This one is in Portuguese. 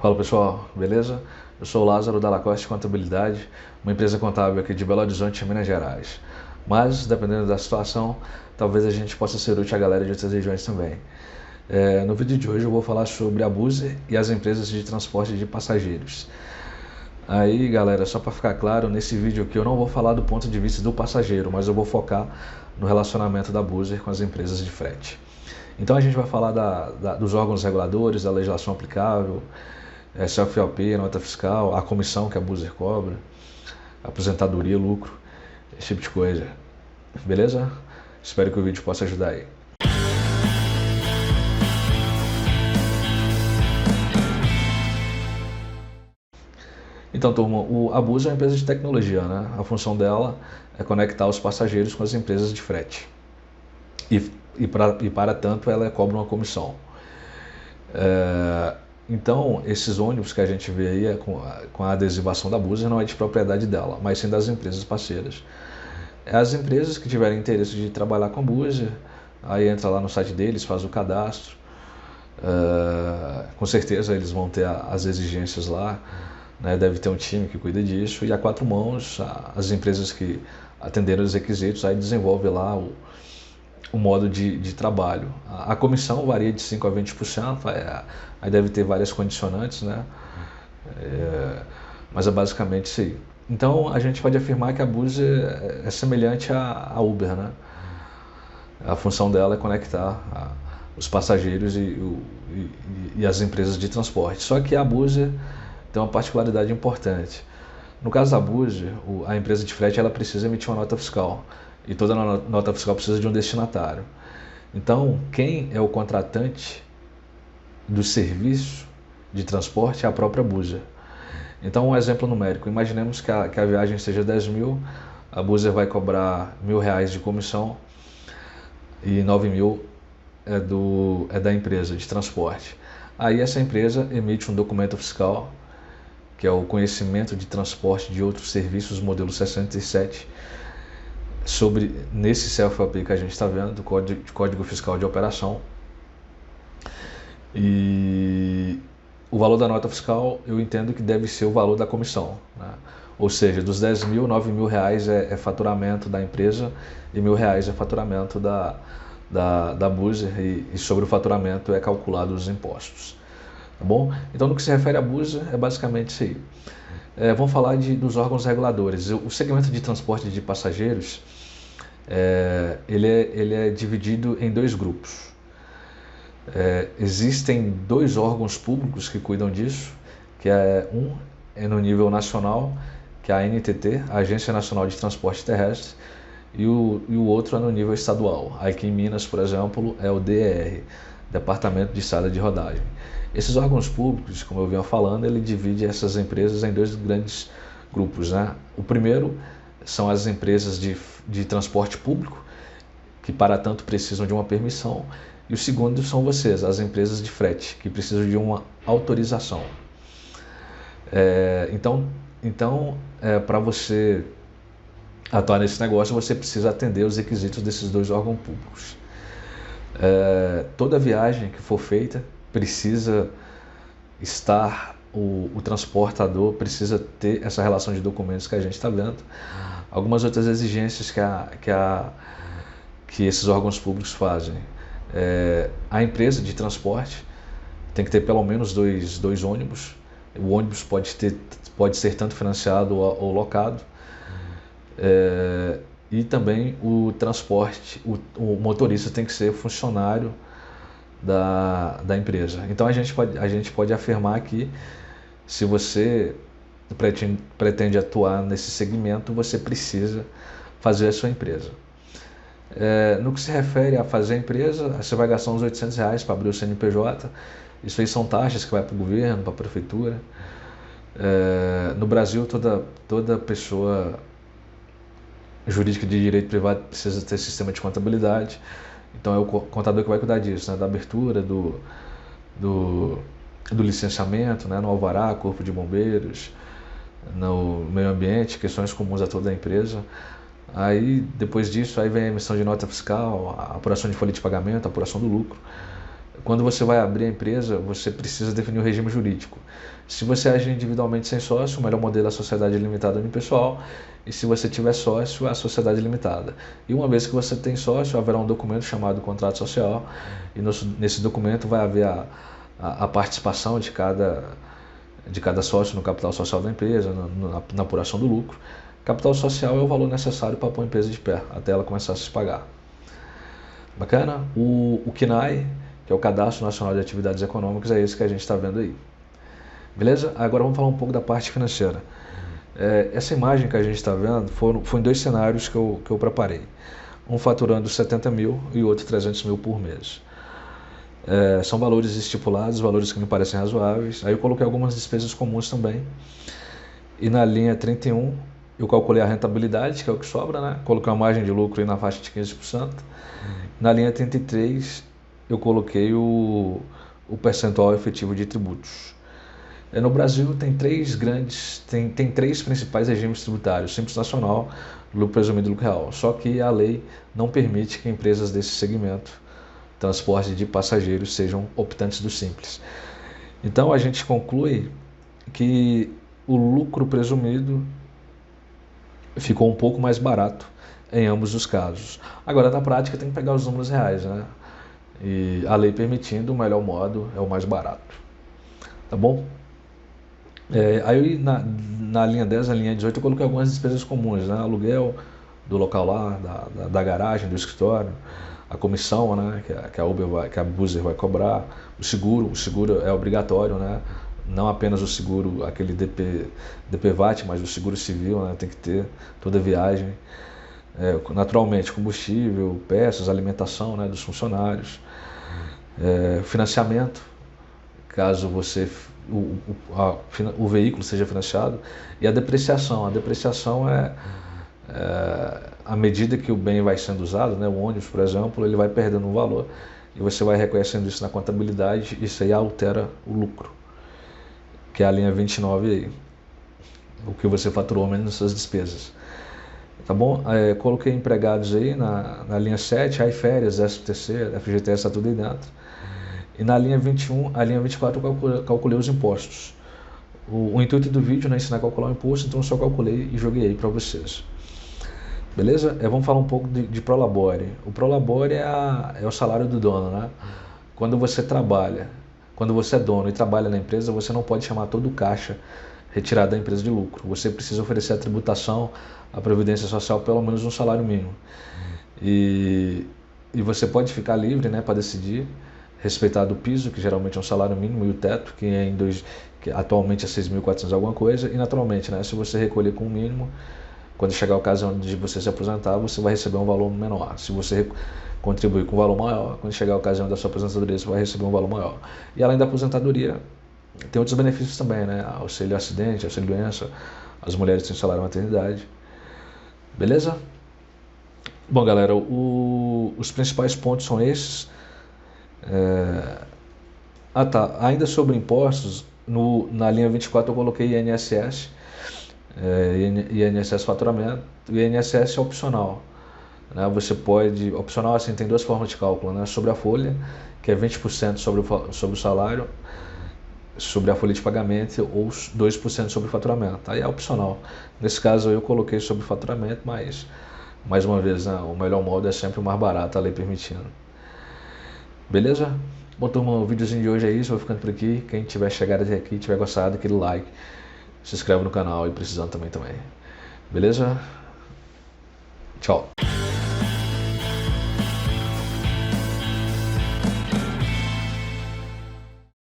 Fala pessoal, beleza? Eu sou o Lázaro da Lacoste Contabilidade, uma empresa contábil aqui de Belo Horizonte, Minas Gerais. Mas, dependendo da situação, talvez a gente possa ser útil à galera de outras regiões também. No vídeo de hoje eu vou falar sobre a Buser e as empresas de transporte de passageiros. Aí galera, só para ficar claro, nesse vídeo aqui eu não vou falar do ponto de vista do passageiro, mas eu vou focar no relacionamento da Buser com as empresas de frete. Então a gente vai falar dos órgãos reguladores, da legislação aplicável, CFOP, nota fiscal, a comissão que a Buser cobra, aposentadoria, lucro, esse tipo de coisa. Beleza? Espero que o vídeo possa ajudar aí. Então, turma, a Buser é uma empresa de tecnologia, né? A função dela é conectar os passageiros com as empresas de frete. E para tanto, ela cobra uma comissão. Então, esses ônibus que a gente vê aí com a adesivação da Buser não é de propriedade dela, mas sim das empresas parceiras. As empresas que tiverem interesse de trabalhar com a Buser, aí entra lá no site deles, faz o cadastro. Com certeza eles vão ter as exigências lá, né? Deve ter um time que cuida disso, e a quatro mãos, as empresas que atenderam os requisitos, aí desenvolve lá o modo de trabalho. A comissão varia de 5% a 20%, aí deve ter várias condicionantes, né? Mas é basicamente isso aí. Então a gente pode afirmar que a Buser é semelhante à Uber, né? A função dela é conectar os passageiros e as empresas de transporte. Só que a Buser tem uma particularidade importante. No caso da Buser, a empresa de frete ela precisa emitir uma nota fiscal. E toda nota fiscal precisa de um destinatário. Então, quem é o contratante do serviço de transporte é a própria Buser. Então, um exemplo numérico. Imaginemos que a viagem seja 10 mil, a Buser vai cobrar R$1.000 de comissão e 9 mil é da empresa de transporte. Aí essa empresa emite um documento fiscal, que é o conhecimento de transporte de outros serviços, modelo 67, nesse CFOP que a gente está vendo, do Código Fiscal de Operação. E o valor da nota fiscal eu entendo que deve ser o valor da comissão, né? Ou seja, dos 10 mil, 9 mil reais é faturamento da empresa e R$1.000 é faturamento da Buser, e sobre o faturamento é calculado os impostos. Tá bom? Então, no que se refere à Buser, é basicamente isso aí. Vamos falar dos órgãos reguladores. O segmento de transporte de passageiros, ele é dividido em dois grupos. Existem dois órgãos públicos que cuidam disso, que um é no nível nacional, que é a ANTT, a Agência Nacional de Transporte Terrestre, e o outro é no nível estadual. Aqui em Minas, por exemplo, é o DER, Departamento de Estrada de Rodagem. Esses órgãos públicos, como eu vinha falando, ele divide essas empresas em dois grandes grupos, né? O primeiro são as empresas de transporte público, que para tanto precisam de uma permissão, e o segundo são vocês, as empresas de frete, que precisam de uma autorização. Então, para você atuar nesse negócio, você precisa atender os requisitos desses dois órgãos públicos. Toda viagem que for feita precisa estar, o transportador precisa ter essa relação de documentos que a gente está vendo. Algumas outras exigências que esses órgãos públicos fazem. A empresa de transporte tem que ter pelo menos dois ônibus. O ônibus pode ser tanto financiado ou locado. E também o transporte, o motorista tem que ser funcionário da empresa. Então a gente pode afirmar que se você pretende atuar nesse segmento, você precisa fazer a sua empresa. No que se refere a fazer a empresa, você vai gastar uns R$800 para abrir o CNPJ. Isso aí são taxas que vai para o governo, para a prefeitura. No Brasil, toda pessoa jurídica de direito privado precisa ter sistema de contabilidade. Então é o contador que vai cuidar disso, né? Da abertura, do licenciamento, né? No alvará, corpo de bombeiros, no meio ambiente, questões comuns a toda a empresa. Aí depois disso aí vem a emissão de nota fiscal, a apuração de folha de pagamento, a apuração do lucro. quando você vai abrir a empresa, você precisa definir o regime jurídico. Se você agir individualmente sem sócio, o melhor modelo é a sociedade limitada unipessoal, e se você tiver sócio, é a sociedade limitada. E uma vez que você tem sócio, haverá um documento chamado contrato social, e nesse documento vai haver a participação de cada sócio no capital social da empresa, na apuração do lucro. Capital social é o valor necessário para pôr a empresa de pé, até ela começar a se pagar. Bacana? O CNAE, que é o Cadastro Nacional de Atividades Econômicas, é esse que a gente está vendo aí. Beleza? Agora vamos falar um pouco da parte financeira. Essa imagem que a gente está vendo foi em 2 cenários que eu preparei. Um faturando 70 mil e o outro 300 mil por mês. São valores estipulados, valores que me parecem razoáveis. Aí eu coloquei algumas despesas comuns também. E na linha 31 eu calculei a rentabilidade, que é o que sobra, né? Coloquei uma margem de lucro aí na faixa de 15%. Na linha 33 eu coloquei o percentual efetivo de tributos. No Brasil tem 3 principais regimes tributários: Simples Nacional, Lucro Presumido e Lucro Real. Só que a lei não permite que empresas desse segmento, transporte de passageiros, sejam optantes do Simples. Então a gente conclui que o lucro presumido ficou um pouco mais barato em ambos os casos. Agora, na prática, tem que pegar os números reais, né? E a lei permitindo, o melhor modo é o mais barato. Tá bom? Aí na linha 10, na linha 18, eu coloquei algumas despesas comuns, né? Aluguel do local lá, da garagem, do escritório, a comissão, né? Que a Buser vai cobrar, o seguro é obrigatório, né? Não apenas o seguro, aquele DPVAT, mas o seguro civil, né? Tem que ter toda viagem. Naturalmente, combustível, peças, alimentação, né? Dos funcionários, financiamento, caso o veículo seja financiado, e a depreciação. A depreciação é à medida que o bem vai sendo usado, né? O ônibus, por exemplo, ele vai perdendo um valor e você vai reconhecendo isso na contabilidade, e isso aí altera o lucro, que é a linha 29 aí, o que você faturou menos nas suas despesas. Tá bom? Coloquei empregados aí na linha 7, aí férias, FTC, FGTS, está tudo aí dentro. E na linha 21, a linha 24 eu calculei os impostos. O intuito do vídeo não é ensinar a calcular o imposto, então eu só calculei e joguei aí para vocês. Beleza? Vamos falar um pouco de Prolabore. O Prolabore é o salário do dono, né? Quando você é dono e trabalha na empresa, você não pode chamar todo o caixa retirado da empresa de lucro. Você precisa oferecer a tributação, a previdência social, pelo menos um salário mínimo. E você pode ficar livre, né, para decidir, respeitar do piso, que geralmente é um salário mínimo, e o teto, que atualmente é 6.400 alguma coisa, e naturalmente, né, se você recolher com o mínimo, quando chegar a ocasião de você se aposentar, você vai receber um valor menor. Se você contribuir com um valor maior, quando chegar a ocasião da sua aposentadoria, você vai receber um valor maior. E além da aposentadoria, tem outros benefícios também, né? Auxílio acidente, auxílio doença, as mulheres têm salário maternidade. Beleza? Bom, galera, os principais pontos são esses. Ainda sobre impostos, na linha 24 eu coloquei INSS, INSS faturamento. O INSS é opcional, né? Você pode, opcional assim, tem 2 formas de cálculo, né? Sobre a folha, que é 20% sobre o salário, sobre a folha de pagamento, ou 2% sobre o faturamento. Aí é opcional. Nesse caso eu coloquei sobre o faturamento, mas mais uma vez, né, o melhor modo é sempre o mais barato, a lei permitindo. Beleza? Bom, turma, o videozinho de hoje é isso. Vou ficando por aqui. Quem tiver chegado até aqui, tiver gostado, aquele like, se inscreve no canal e precisando também. Beleza? Tchau.